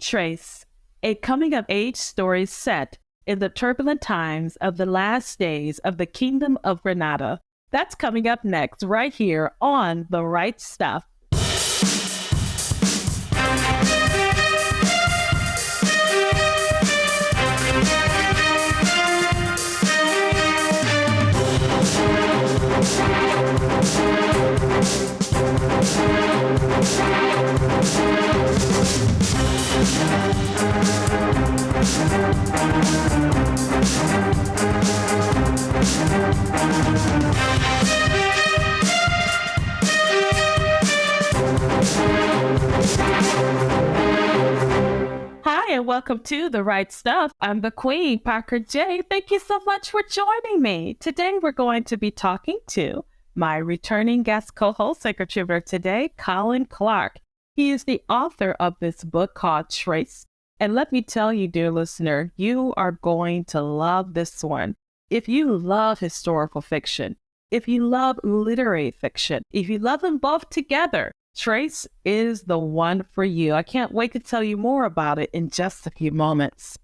Trace, a coming-of-age story set in the turbulent times of the last days of the Kingdom of Granada. That's coming up next, right here on The Right Stuff. Hi, and welcome to The Right Stuff. I'm the Queen, Parker J. Thank you so much for joining me. Today, we're going to be talking to my returning guest co-host and contributor today, Colin Clark. He is the author of this book called Trace. And let me tell you, dear listener, you are going to love this one. If you love historical fiction, if you love literary fiction, if you love them both together, Trace is the one for you. I can't wait to tell you more about it in just a few moments.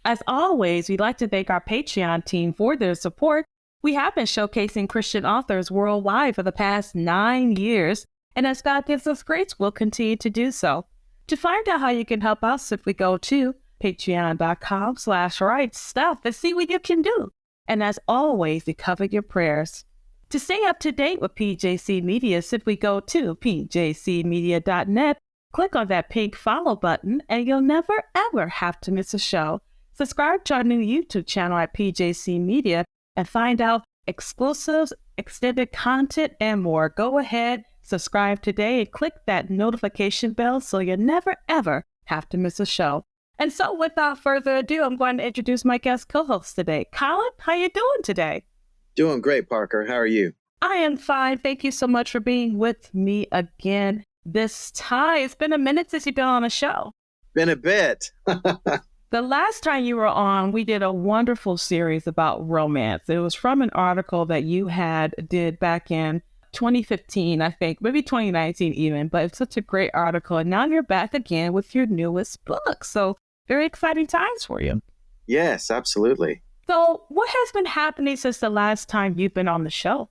As always, we'd like to thank our Patreon team for their support. We have been showcasing Christian authors worldwide for the past 9 years, and as God gives us grace, we'll continue to do so. To find out how you can help us, simply go to patreon.com/rightstuff and see what you can do. And as always, we cover your prayers. To stay up to date with PJC Media, simply go to pjcmedia.net, click on that pink follow button, and you'll never ever have to miss a show. Subscribe to our new YouTube channel at PJC Media and find out exclusives, extended content, and more. Go ahead, subscribe today, and click that notification bell so you'll never ever have to miss a show. And so without further ado, I'm going to introduce my guest co-host today. Colin, how you doing today? Doing great, Parker. How are you? I am fine. Thank you so much for being with me again this time. It's been a minute since you've been on a show. Been a bit. The last time you were on, we did a wonderful series about romance. It was from an article that you did back in 2015, I think, maybe 2019 even, but it's such a great article. And now you're back again with your newest book. So very exciting times for you. Yes, absolutely. So what has been happening since the last time you've been on the show?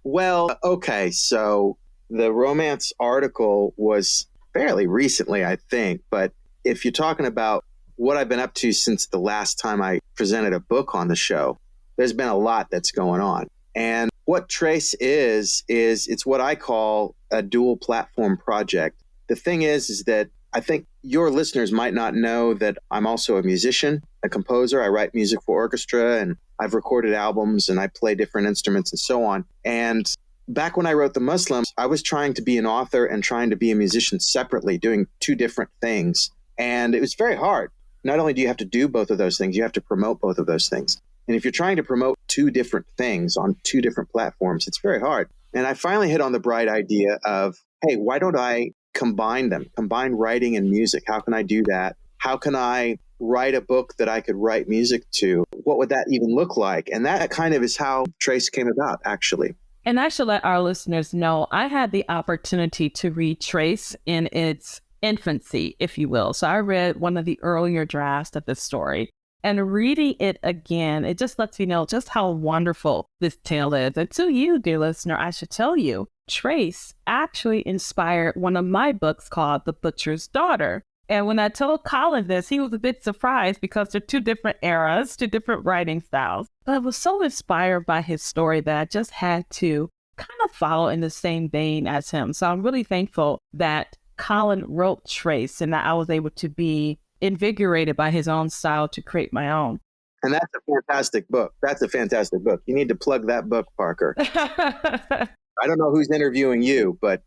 Well, okay. So the romance article was fairly recently, I think. But if you're talking about what I've been up to since the last time I presented a book on the show, there's been a lot that's going on. And what Trace is it's what I call a dual platform project. The thing is that I think your listeners might not know that I'm also a musician, a composer. I write music for orchestra, and I've recorded albums, and I play different instruments and so on. And back when I wrote The Muslims, I was trying to be an author and trying to be a musician separately, doing two different things. And it was very hard. Not only do you have to do both of those things, you have to promote both of those things. And if you're trying to promote two different things on two different platforms, it's very hard. And I finally hit on the bright idea of, hey, why don't I combine them, combine writing and music? How can I do that? How can I write a book that I could write music to? What would that even look like? And that kind of is how Trace came about, actually. And I should let our listeners know, I had the opportunity to read Trace in its infancy, if you will. So I read one of the earlier drafts of the story. And reading it again, it just lets me know just how wonderful this tale is. And to you, dear listener, I should tell you, Trace actually inspired one of my books called The Butcher's Daughter. And when I told Colin this, he was a bit surprised because they're two different eras, two different writing styles. But I was so inspired by his story that I just had to kind of follow in the same vein as him. So I'm really thankful that Colin wrote Trace and that I was able to be invigorated by his own style to create my own. And that's a fantastic book. That's a fantastic book. You need to plug that book, Parker. I don't know who's interviewing you, but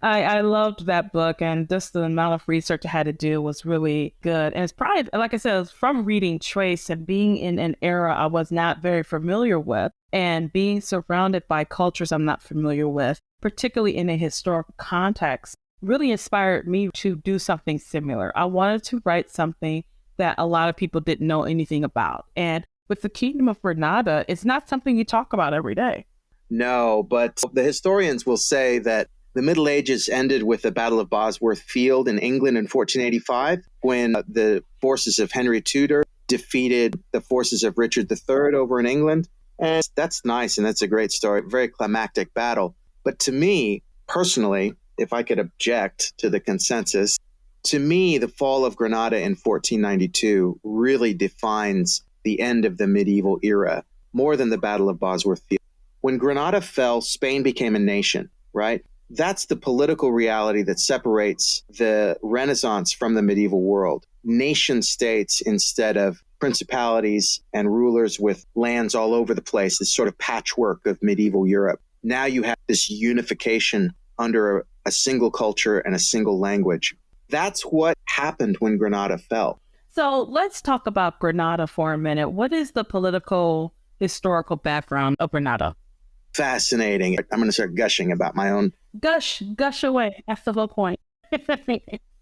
I loved that book, and just the amount of research I had to do was really good. And it's probably, like I said, it was from reading Trace and being in an era I was not very familiar with and being surrounded by cultures I'm not familiar with, particularly in a historical context, really inspired me to do something similar. I wanted to write something that a lot of people didn't know anything about. And with the Kingdom of Granada, it's not something you talk about every day. No, but the historians will say that The Middle Ages ended with the Battle of Bosworth Field in England in 1485, when the forces of Henry Tudor defeated the forces of Richard III over in England. And that's nice, and that's a great story, very climactic battle. But to me, personally, if I could object to the consensus, to me, the fall of Granada in 1492 really defines the end of the medieval era, more than the Battle of Bosworth Field. When Granada fell, Spain became a nation, right? That's the political reality that separates the Renaissance from the medieval world. Nation states instead of principalities and rulers with lands all over the place, this sort of patchwork of medieval Europe. Now you have this unification under a single culture and a single language. That's what happened when Granada fell. So let's talk about Granada for a minute. What is the political, historical background of Granada? Fascinating. I'm going to start gushing about my own. Gush away. That's the whole point.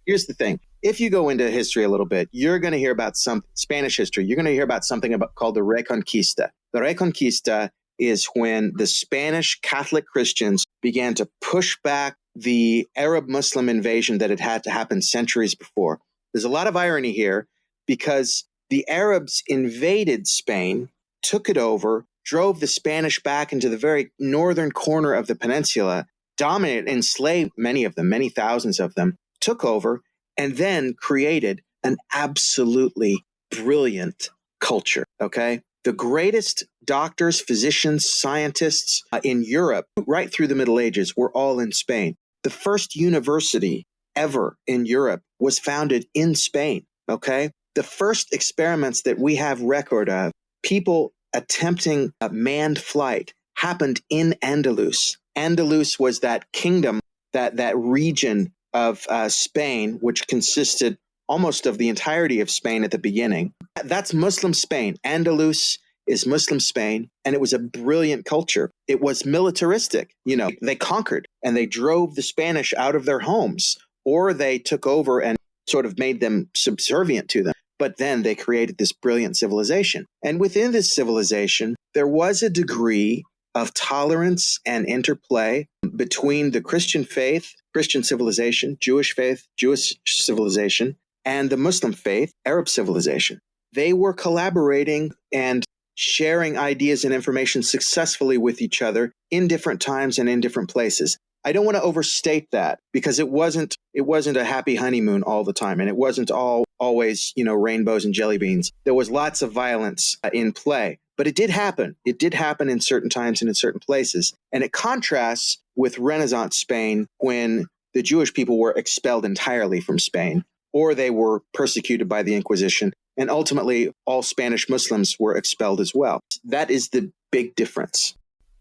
Here's the thing. If you go into history a little bit, you're going to hear about some Spanish history. You're going to hear about something called the Reconquista. The Reconquista is when the Spanish Catholic Christians began to push back the Arab Muslim invasion that had to happen centuries before. There's a lot of irony here because the Arabs invaded Spain, took it over, drove the Spanish back into the very northern corner of the peninsula, dominated, enslaved many of them, many thousands of them, took over, and then created an absolutely brilliant culture, okay? The greatest doctors, physicians, scientists in Europe, right through the Middle Ages, were all in Spain. The first university ever in Europe was founded in Spain, okay? The first experiments that we have record of, people attempting a manned flight, happened in Andalus. Andalus was that kingdom, that region of Spain, which consisted almost of the entirety of Spain at the beginning. That's Muslim Spain. Andalus is Muslim Spain, and it was a brilliant culture. It was militaristic. You know, they conquered and they drove the Spanish out of their homes, or they took over and sort of made them subservient to them. But then they created this brilliant civilization. And within this civilization, there was a degree of tolerance and interplay between the Christian faith, Christian civilization, Jewish faith, Jewish civilization, and the Muslim faith, Arab civilization. They were collaborating and sharing ideas and information successfully with each other in different times and in different places. I don't want to overstate that because it wasn't a happy honeymoon all the time, and it wasn't always, rainbows and jelly beans. There was lots of violence in play, but it did happen. It did happen in certain times and in certain places. And it contrasts with Renaissance Spain when the Jewish people were expelled entirely from Spain, or they were persecuted by the Inquisition, and ultimately all Spanish Muslims were expelled as well. That is the big difference.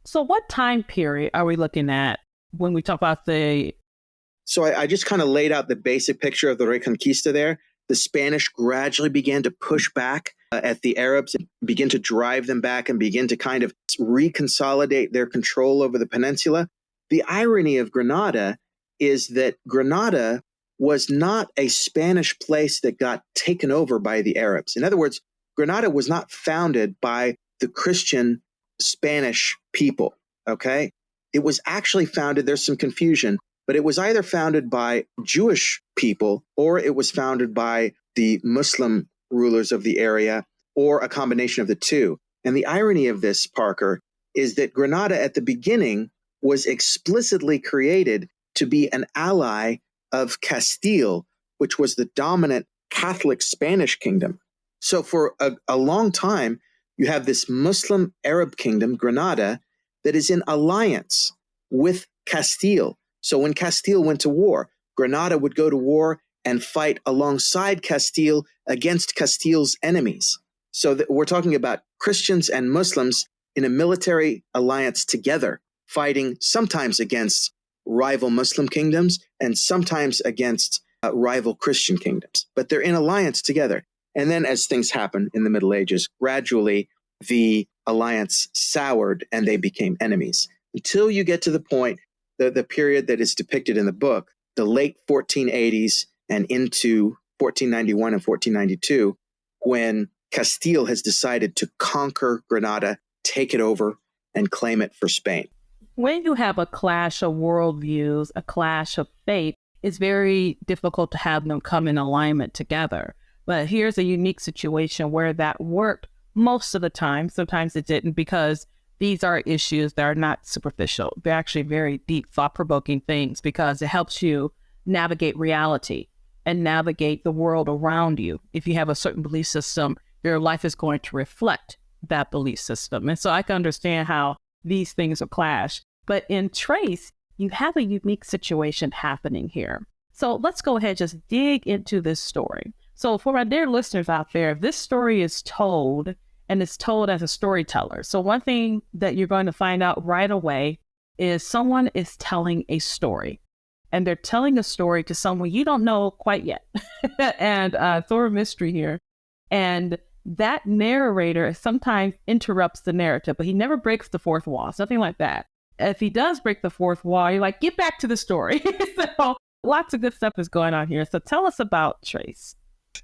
So what time period are we looking at when we talk about the... So I just kind of laid out the basic picture of the Reconquista there. The Spanish gradually began to push back at the Arabs, and begin to drive them back and begin to kind of reconsolidate their control over the peninsula. The irony of Granada is that Granada was not a Spanish place that got taken over by the Arabs. In other words, Granada was not founded by the Christian Spanish people, okay? It was actually founded, there's some confusion, but it was either founded by Jewish people or it was founded by the Muslim rulers of the area, or a combination of the two. And the irony of this, Parker, is that Granada at the beginning was explicitly created to be an ally of Castile, which was the dominant Catholic Spanish kingdom. So for a long time, you have this Muslim Arab kingdom, Granada, that is in alliance with Castile. So when Castile went to war, Granada would go to war and fight alongside Castile against Castile's enemies. So we're talking about Christians and Muslims in a military alliance together, fighting sometimes against rival Muslim kingdoms and sometimes against rival Christian kingdoms. But they're in alliance together. And then as things happen in the Middle Ages, gradually the alliance soured and they became enemies. Until you get to the point, the period that is depicted in the book, the late 1480s and into 1491 and 1492, when Castile has decided to conquer Granada, take it over, and claim it for Spain. When you have a clash of worldviews, a clash of faith, it's very difficult to have them come in alignment together. But here's a unique situation where that worked most of the time. Sometimes it didn't, because these are issues that are not superficial. They're actually very deep, thought-provoking things, because it helps you navigate reality and navigate the world around you. If you have a certain belief system, your life is going to reflect that belief system. And so I can understand how these things will clash. But in Trace, you have a unique situation happening here. So let's go ahead and just dig into this story. So for my dear listeners out there, this story is told, and it's told as a storyteller. So one thing that you're going to find out right away is someone is telling a story. And they're telling a story to someone you don't know quite yet. And through a mystery here. And that narrator sometimes interrupts the narrative, but he never breaks the fourth wall. It's nothing like that. If he does break the fourth wall, you're like, get back to the story. So lots of good stuff is going on here. So tell us about Trace.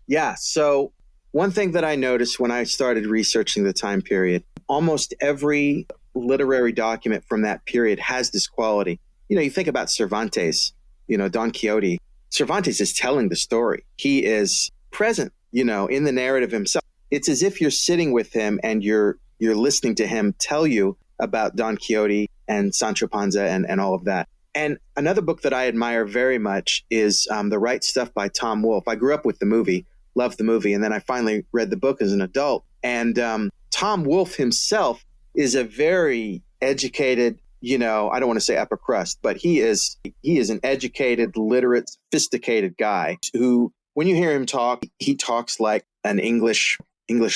Yeah. So one thing that I noticed when I started researching the time period, almost every literary document from that period has this quality. You think about Cervantes, Don Quixote. Cervantes is telling the story. He is present, in the narrative himself. It's as if you're sitting with him and you're listening to him tell you about Don Quixote and Sancho Panza and all of that. And another book that I admire very much is The Right Stuff by Tom Wolfe. I grew up with the movie, loved the movie, and then I finally read the book as an adult. And Tom Wolfe himself is a very educated, I don't want to say upper crust, but he is an educated, literate, sophisticated guy who, when you hear him talk, he talks like an English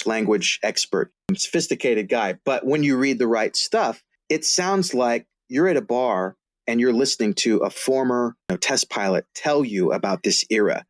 language expert, sophisticated guy. But when you read The Right Stuff, it sounds like you're at a bar and you're listening to a former test pilot tell you about this era.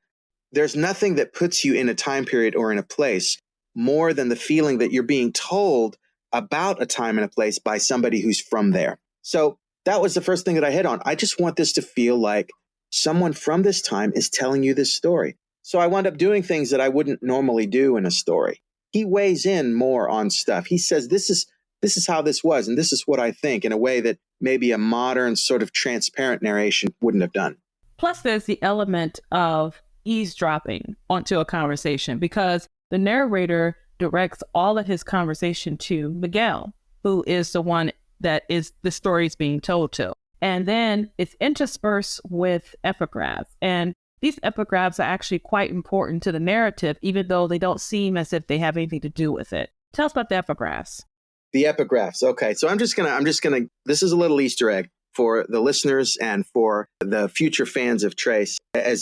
There's nothing that puts you in a time period or in a place more than the feeling that you're being told about a time and a place by somebody who's from there. So that was the first thing that I hit on. I just want this to feel like someone from this time is telling you this story. So I wound up doing things that I wouldn't normally do in a story. He weighs in more on stuff. He says, this is how this was, and this is what I think, in a way that maybe a modern sort of transparent narration wouldn't have done. Plus, there's the element of eavesdropping onto a conversation, because the narrator directs all of his conversation to Miguel, who is the one that is the story is being told to. And then it's interspersed with epigraphs. And these epigraphs are actually quite important to the narrative, even though they don't seem as if they have anything to do with it. Tell us about the epigraphs. The epigraphs. Okay. So I'm just gonna, this is a little Easter egg for the listeners and for the future fans of Trace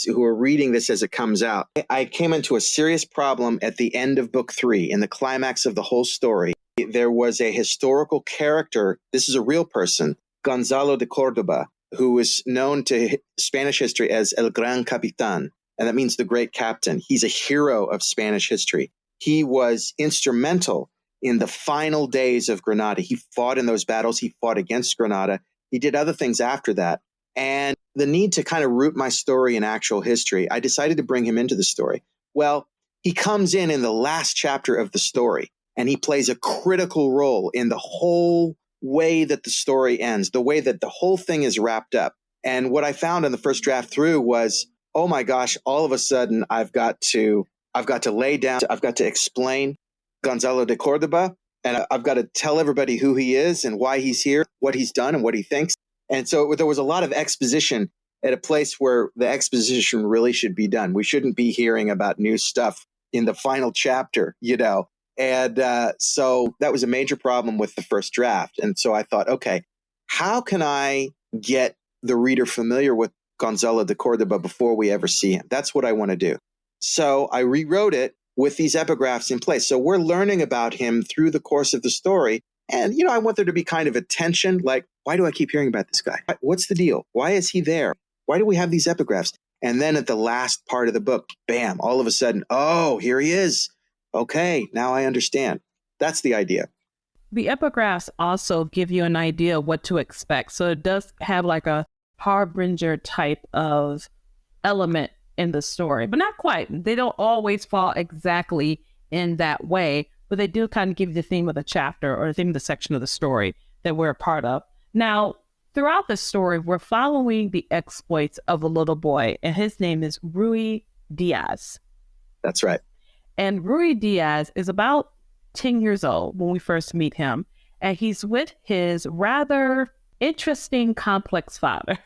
who are reading this as it comes out. I came into a serious problem at the end of book 3, in the climax of the whole story. There was a historical character. This is a real person, Gonzalo de Cordoba, who is known to Spanish history as El Gran Capitan, and that means the great captain. He's a hero of Spanish history. He was instrumental in the final days of Granada. He fought in those battles. He fought against Granada. He did other things after that. And the need to kind of root my story in actual history, I decided to bring him into the story. Well, he comes in the last chapter of the story, and he plays a critical role in the whole way that the story ends, the way that the whole thing is wrapped up. And what I found in the first draft through was, oh my gosh, all of a sudden I've got to lay down, I've got to explain Gonzalo de Cordoba, and I've got to tell everybody who he is and why he's here, what he's done and what he thinks. And so there was a lot of exposition at a place where the exposition really should be done. We shouldn't be hearing about new stuff in the final chapter, And so that was a major problem with the first draft. And so I thought, okay, how can I get the reader familiar with Gonzalo de Cordoba before we ever see him? That's what I want to do. So I rewrote it with these epigraphs in place. So we're learning about him through the course of the story. And, I want there to be kind of a tension, like, why do I keep hearing about this guy? What's the deal? Why is he there? Why do we have these epigraphs? And then at the last part of the book, bam, all of a sudden, oh, here he is. Okay, now I understand. That's the idea. The epigraphs also give you an idea of what to expect. So it does have like a harbinger type of element in the story, but not quite. They don't always fall exactly in that way, but they do kind of give you the theme of the chapter or the theme of the section of the story that we're a part of. Now, throughout the story, we're following the exploits of a little boy, and his name is Ruy Diaz. That's right. And Ruy Diaz is about 10 years old when we first meet him, and he's with his rather interesting, complex father,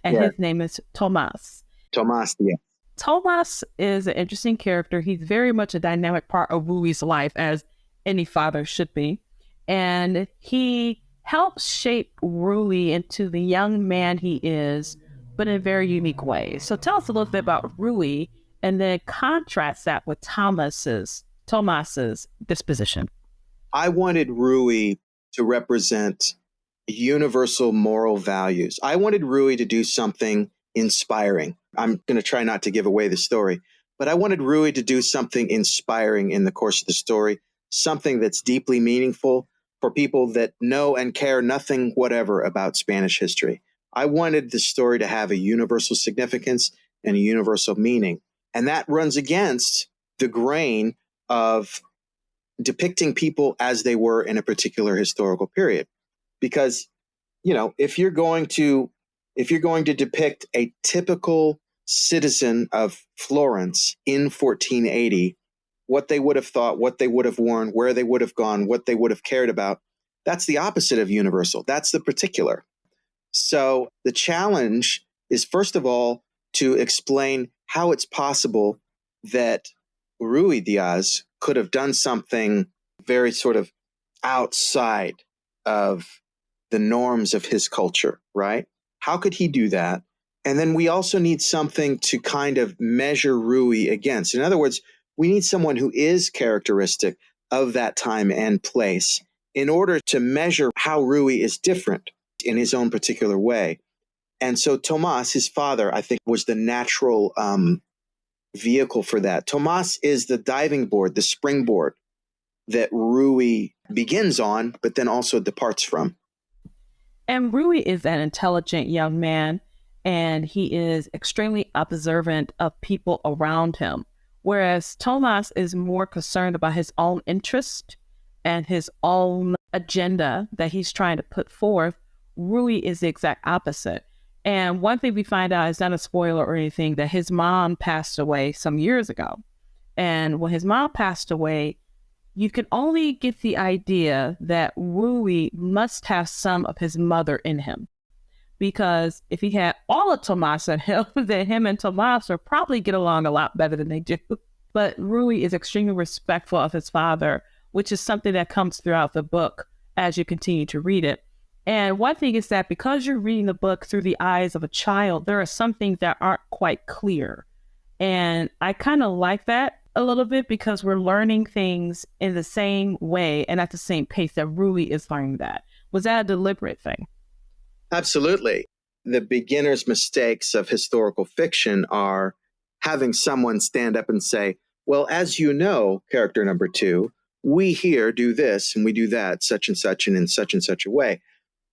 and his name is Tomás. Tomás Diaz. Tomás is an interesting character. He's very much a dynamic part of Ruy's life, as any father should be. And he helps shape Ruy into the young man he is, but in a very unique way. So tell us a little bit about Ruy, and then contrast that with Tomás's disposition. I wanted Ruy to represent universal moral values. I wanted Ruy to do something inspiring. I'm going to try not to give away the story, but I wanted Ruy to do something inspiring in the course of the story, something that's deeply meaningful for people that know and care nothing whatever about Spanish history. I wanted the story to have a universal significance and a universal meaning. And that runs against the grain of depicting people as they were in a particular historical period. Because, if you're going to depict a typical citizen of Florence in 1480, what they would have thought, what they would have worn, where they would have gone, what they would have cared about, that's the opposite of universal. That's the particular. So the challenge is, first of all, to explain how it's possible that Ruy Diaz could have done something very sort of outside of the norms of his culture, right? How could he do that? And then we also need something to kind of measure Ruy against. In other words, we need someone who is characteristic of that time and place in order to measure how Ruy is different in his own particular way. And so Tomás, his father, I think, was the natural vehicle for that. Tomás is the diving board, the springboard that Ruy begins on, but then also departs from. And Ruy is an intelligent young man, and he is extremely observant of people around him, whereas Tomás is more concerned about his own interest and his own agenda that he's trying to put forth. Ruy is the exact opposite. And one thing we find out, is not a spoiler or anything, that his mom passed away some years ago. And when his mom passed away, you can only get the idea that Ruy must have some of his mother in him. Because if he had all of Tomás in him, then him and Tomás would probably get along a lot better than they do. But Ruy is extremely respectful of his father, which is something that comes throughout the book as you continue to read it. And one thing is that because you're reading the book through the eyes of a child, there are some things that aren't quite clear. And I kind of like that a little bit, because we're learning things in the same way and at the same pace that Ruy is learning that. Was that a deliberate thing? Absolutely. The beginner's mistakes of historical fiction are having someone stand up and say, well, as you know, character number 2, we here do this and we do that, such and in such a way.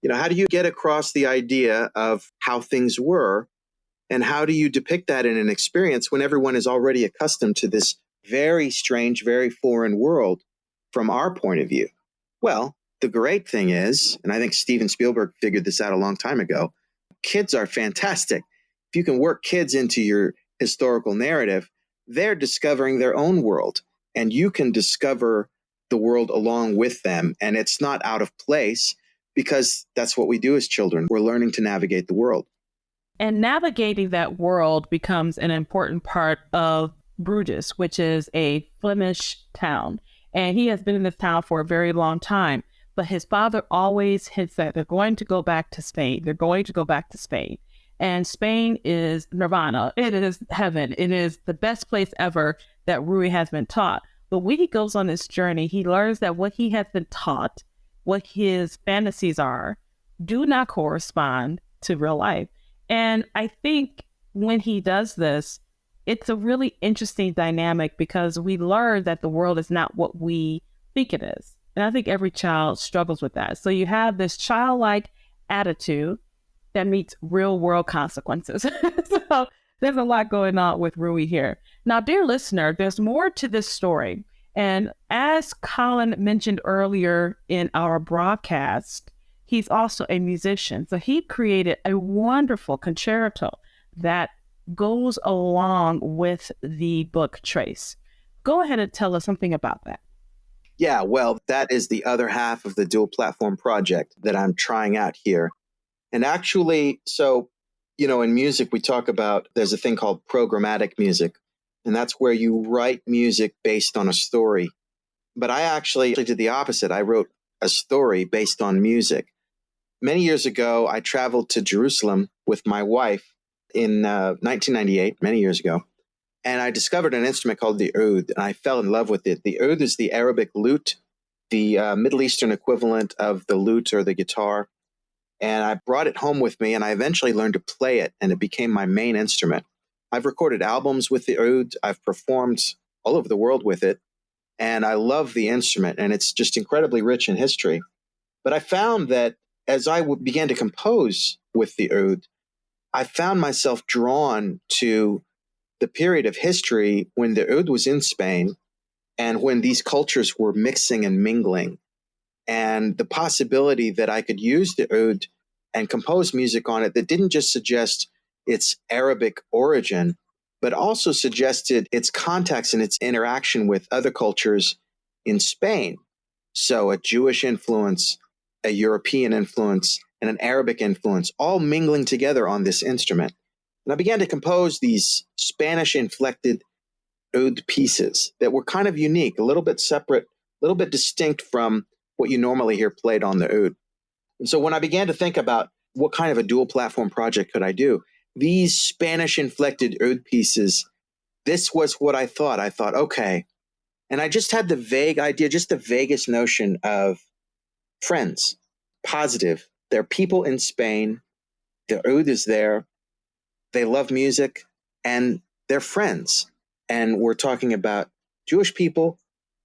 How do you get across the idea of how things were, and how do you depict that in an experience when everyone is already accustomed to this very strange, very foreign world from our point of view? Well, the great thing is, and I think Steven Spielberg figured this out a long time ago, kids are fantastic. If you can work kids into your historical narrative, they're discovering their own world, and you can discover the world along with them. And it's not out of place, because that's what we do as children. We're learning to navigate the world. And navigating that world becomes an important part of Bruges, which is a Flemish town. And he has been in this town for a very long time. But his father always hints that they're going to go back to Spain. They're going to go back to Spain. And Spain is nirvana. It is heaven. It is the best place ever that Ruy has been taught. But when he goes on this journey, he learns that what he has been taught, what his fantasies are, do not correspond to real life. And I think when he does this, it's a really interesting dynamic, because we learn that the world is not what we think it is. And I think every child struggles with that. So you have this childlike attitude that meets real world consequences. So there's a lot going on with Ruy here. Now, dear listener, there's more to this story. And as Colin mentioned earlier in our broadcast, he's also a musician. So he created a wonderful concerto that goes along with the book Trace. Go ahead and tell us something about that. Yeah, well, that is the other half of the dual platform project that I'm trying out here. And actually, so, in music, we talk about there's a thing called programmatic music, and that's where you write music based on a story. But I actually did the opposite. I wrote a story based on music. Many years ago, I traveled to Jerusalem with my wife in 1998, many years ago. And I discovered an instrument called the oud, and I fell in love with it. The oud is the Arabic lute, the Middle Eastern equivalent of the lute or the guitar. And I brought it home with me, and I eventually learned to play it, and it became my main instrument. I've recorded albums with the oud. I've performed all over the world with it, and I love the instrument, and it's just incredibly rich in history. But I found that as I began to compose with the oud, I found myself drawn to the period of history when the oud was in Spain and when these cultures were mixing and mingling, and the possibility that I could use the oud and compose music on it that didn't just suggest its Arabic origin, but also suggested its context and its interaction with other cultures in Spain. So a Jewish influence, a European influence, and an Arabic influence, all mingling together on this instrument. And I began to compose these Spanish-inflected oud pieces that were kind of unique, a little bit separate, a little bit distinct from what you normally hear played on the oud. And so when I began to think about what kind of a dual platform project could I do, these Spanish-inflected oud pieces, this was what I thought. I thought, okay. And I just had the vague idea, just the vaguest notion of friends, positive. There are people in Spain. The oud is there. They love music, and they're friends. And we're talking about Jewish people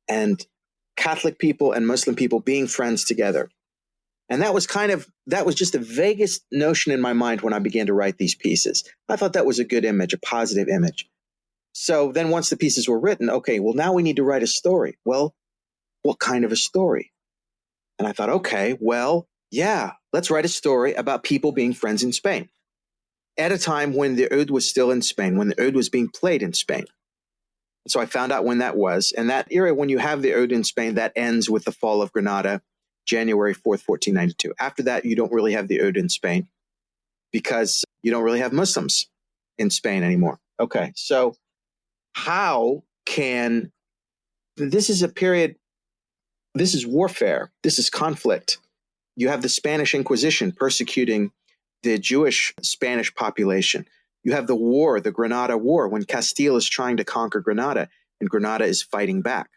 and Catholic people and Muslim people being friends together. And that was just the vaguest notion in my mind when I began to write these pieces. I thought that was a good image, a positive image. So then once the pieces were written, okay, well, now we need to write a story. Well, what kind of a story? And I thought, okay, well, yeah, let's write a story about people being friends in Spain at a time when the oud was still in Spain, when the oud was being played in Spain. So I found out when that was. And that era, when you have the oud in Spain, that ends with the fall of Granada, January 4th, 1492. After that, you don't really have the oud in Spain because you don't really have Muslims in Spain anymore. Okay, so this is a period, this is warfare, this is conflict. You have the Spanish Inquisition persecuting the Jewish Spanish population. You have the war, the Granada War, when Castile is trying to conquer Granada and Granada is fighting back.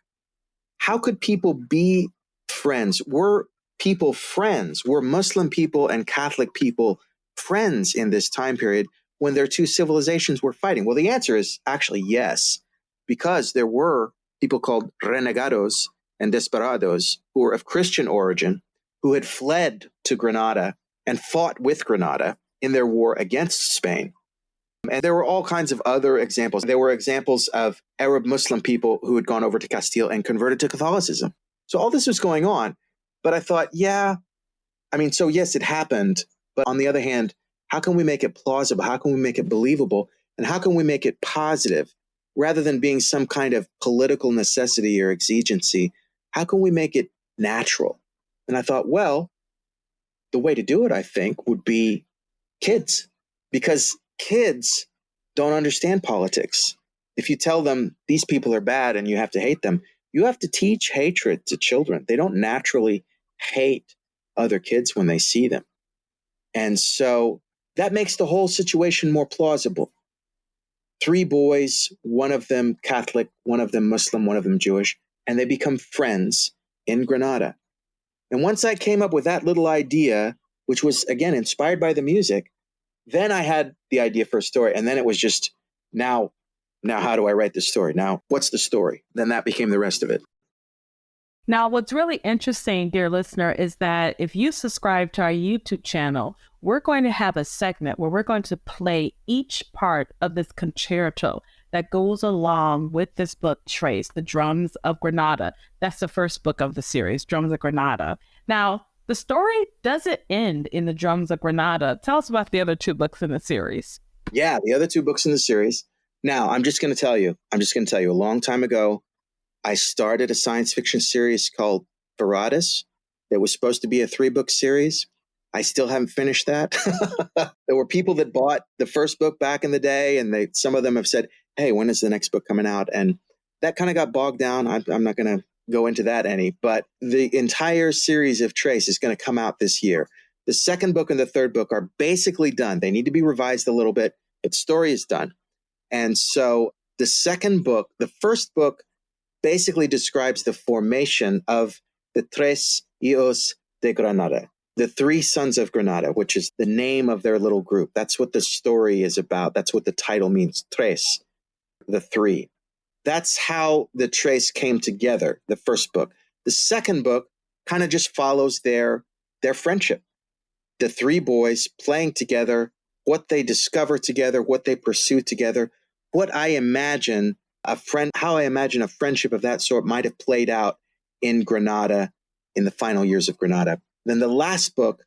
How could people be friends? Were people friends? Were Muslim people and Catholic people friends in this time period when their two civilizations were fighting? Well, the answer is actually yes, because there were people called renegados and desperados who were of Christian origin who had fled to Granada and fought with Granada in their war against Spain. And there were all kinds of other examples. There were examples of Arab Muslim people who had gone over to Castile and converted to Catholicism. So all this was going on. But I thought, yes, it happened. But on the other hand, how can we make it plausible? How can we make it believable? And how can we make it positive? Rather than being some kind of political necessity or exigency, how can we make it natural? And I thought, well, the way to do it, I think, would be kids, because kids don't understand politics. If you tell them these people are bad and you have to hate them, you have to teach hatred to children. They don't naturally hate other kids when they see them. And so that makes the whole situation more plausible. 3 boys, one of them Catholic, one of them Muslim, one of them Jewish, and they become friends in Granada. And once I came up with that little idea, which was, again, inspired by the music, then I had the idea for a story. And then it was just, now how do I write this story? Now, what's the story? Then that became the rest of it. Now, what's really interesting, dear listener, is that if you subscribe to our YouTube channel, we're going to have a segment where we're going to play each part of this concerto that goes along with this book, Trace, The Drums of Granada. That's the first book of the series, Drums of Granada. Now, the story doesn't end in the Drums of Granada. Tell us about the other two books in the series. Yeah, the other two books in the series. Now, I'm just going to tell you, a long time ago, I started a science fiction series called Perilous. It was supposed to be a 3-book series. I still haven't finished that. There were people that bought the first book back in the day, and some of them have said, hey, when is the next book coming out? And that kind of got bogged down. I'm not going to go into that any, but the entire series of Trace is going to come out this year. The second book and the third book are basically done. They need to be revised a little bit, but the story is done. And so the second book, the first book basically describes the formation of the Tres Hijos de Granada, the 3 sons of Granada, which is the name of their little group. That's what the story is about. That's what the title means, Tres, the 3. That's how the Tres came together, the first book. The second book kind of just follows their friendship. The 3 boys playing together, what they discover together, what they pursue together, what I imagine how I imagine a friendship of that sort might have played out in Granada in the final years of Granada. Then the last book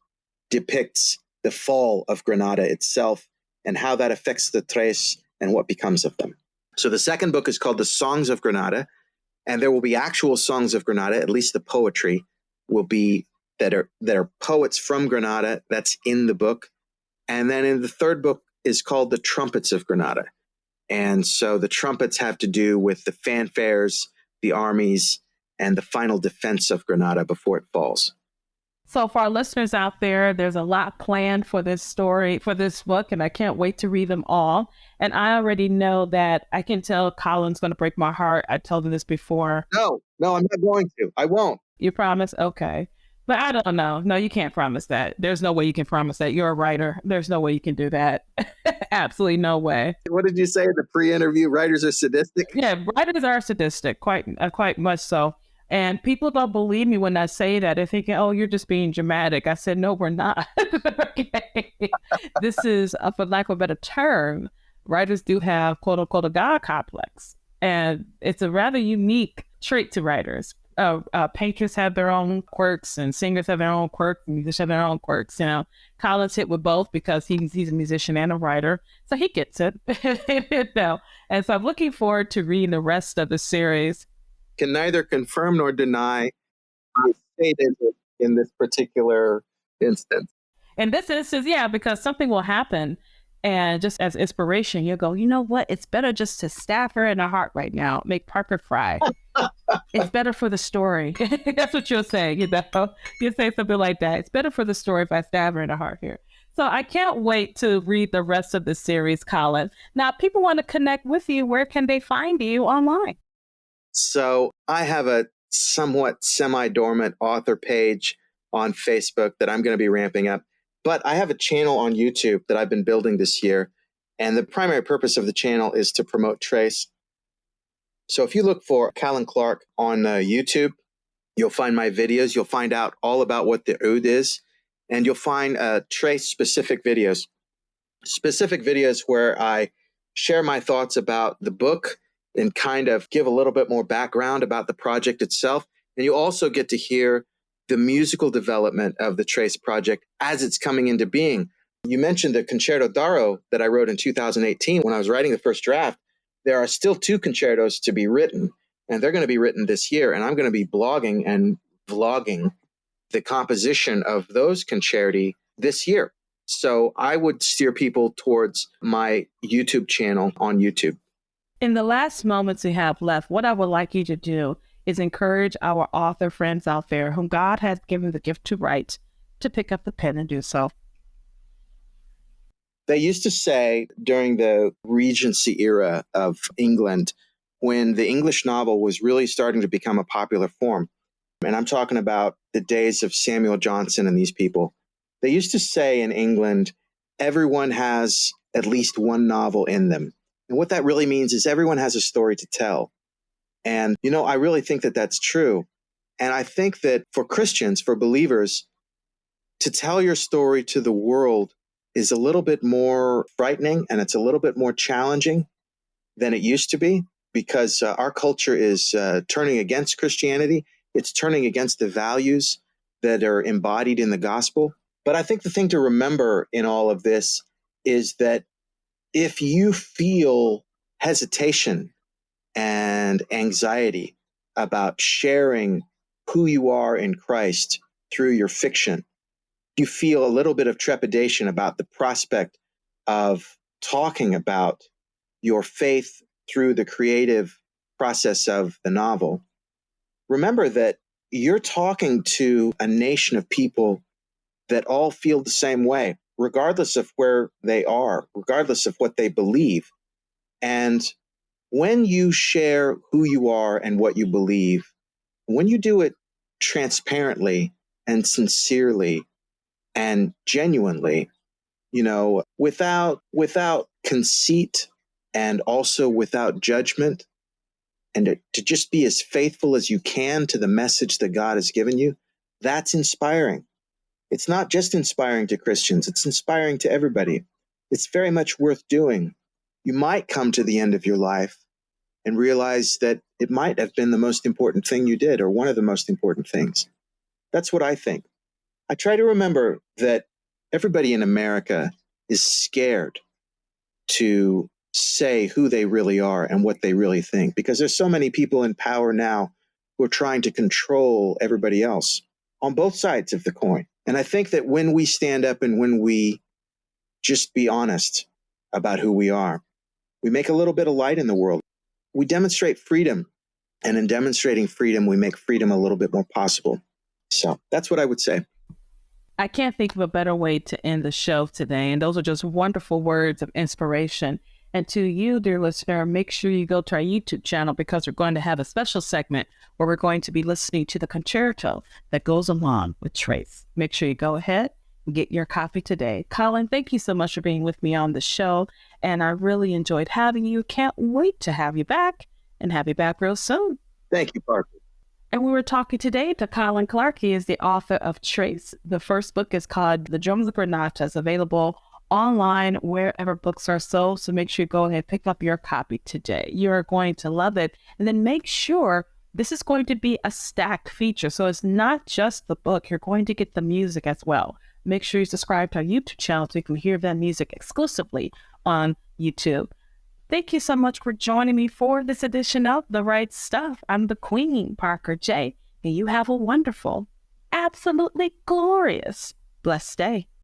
depicts the fall of Granada itself and how that affects the Tres and what becomes of them. So the second book is called The Songs of Granada, and there will be actual songs of Granada, at least the poetry will be that are poets from Granada. That's in the book. And then in the third book is called The Trumpets of Granada. And so the trumpets have to do with the fanfares, the armies, and the final defense of Granada before it falls. So for our listeners out there, there's a lot planned for this story, for this book, and I can't wait to read them all. And I already know that I can tell Colin's going to break my heart. I told him this before. No, I'm not going to. I won't. You promise? Okay. But I don't know. No, you can't promise that. There's no way you can promise that. You're a writer. There's no way you can do that. Absolutely no way. What did you say? The pre-interview writers are sadistic? Yeah, writers are sadistic, quite much so. And people don't believe me when I say that. They're thinking, oh, you're just being dramatic. I said, no, we're not. Okay. This is, for lack of a better term, writers do have, quote unquote, a God complex. And it's a rather unique trait to writers. Painters have their own quirks, and singers have their own quirks, and musicians have their own quirks. You know, Colin's hit with both because he's a musician and a writer, so he gets it. No. And so I'm looking forward to reading the rest of the series. Can neither confirm nor deny my statement in this particular instance. In this instance, yeah, because something will happen. And just as inspiration, you'll go, you know what? It's better just to stab her in the heart right now. Make Parker cry. It's better for the story. That's what you'll say. You'll say something like that. It's better for the story if I stab her in the heart here. So I can't wait to read the rest of the series, Colin. Now, if people want to connect with you, where can they find you online? So I have a somewhat semi-dormant author page on Facebook that I'm going to be ramping up. But I have a channel on YouTube that I've been building this year. And the primary purpose of the channel is to promote Trace. So if you look for Callan Clark on YouTube, you'll find my videos. You'll find out all about what the oud is. And you'll find Trace specific videos where I share my thoughts about the book and kind of give a little bit more background about the project itself. And you also get to hear the musical development of the Trace project as it's coming into being. You mentioned the Concerto d'Aro that I wrote in 2018 when I was writing the first draft. There are still 2 concertos to be written, and they're going to be written this year. And I'm going to be blogging and vlogging the composition of those concerti this year. So I would steer people towards my YouTube channel on YouTube. In the last moments we have left, what I would like you to do is encourage our author friends out there whom God has given the gift to write to pick up the pen and do so. They used to say during the Regency era of England, when the English novel was really starting to become a popular form, and I'm talking about the days of Samuel Johnson and these people, they used to say in England, everyone has at least one novel in them. And what that really means is everyone has a story to tell. And, I really think that that's true. And I think that for Christians, for believers, to tell your story to the world is a little bit more frightening, and it's a little bit more challenging than it used to be, because our culture is turning against Christianity. It's turning against the values that are embodied in the gospel. But I think the thing to remember in all of this is that if you feel hesitation and anxiety about sharing who you are in Christ through your fiction, you feel a little bit of trepidation about the prospect of talking about your faith through the creative process of the novel, remember that you're talking to a nation of people that all feel the same way, regardless of where they are, regardless of what they believe. And when you share who you are and what you believe, when you do it transparently and sincerely and genuinely, without conceit and also without judgment, and to just be as faithful as you can to the message that God has given you, that's inspiring. It's not just inspiring to Christians, it's inspiring to everybody. It's very much worth doing. You might come to the end of your life and realize that it might have been the most important thing you did, or one of the most important things. That's what I think. I try to remember that everybody in America is scared to say who they really are and what they really think, because there's so many people in power now who are trying to control everybody else on both sides of the coin. And I think that when we stand up and when we just be honest about who we are, we make a little bit of light in the world. We demonstrate freedom, and in demonstrating freedom, we make freedom a little bit more possible. So that's what I would say. I can't think of a better way to end the show today. And those are just wonderful words of inspiration. And to you, dear listener, make sure you go to our YouTube channel, because we're going to have a special segment where we're going to be listening to the concerto that goes along with Trace. Make sure you go ahead and get your copy today. Colin, thank you so much for being with me on the show. And I really enjoyed having you. Can't wait to have you back, and have you back real soon. Thank you, Parker. And we were talking today to Colin Clark. He is the author of Trace. The first book is called The Drums of Granada. It's available online wherever books are sold. So make sure you go ahead and pick up your copy today. You're going to love it. And then make sure this is going to be a stacked feature. So it's not just the book. You're going to get the music as well. Make sure you subscribe to our YouTube channel so you can hear that music exclusively on YouTube. Thank you so much for joining me for this edition of The Right Stuff. I'm the Queen, Parker J. And you have a wonderful, absolutely glorious, blessed day.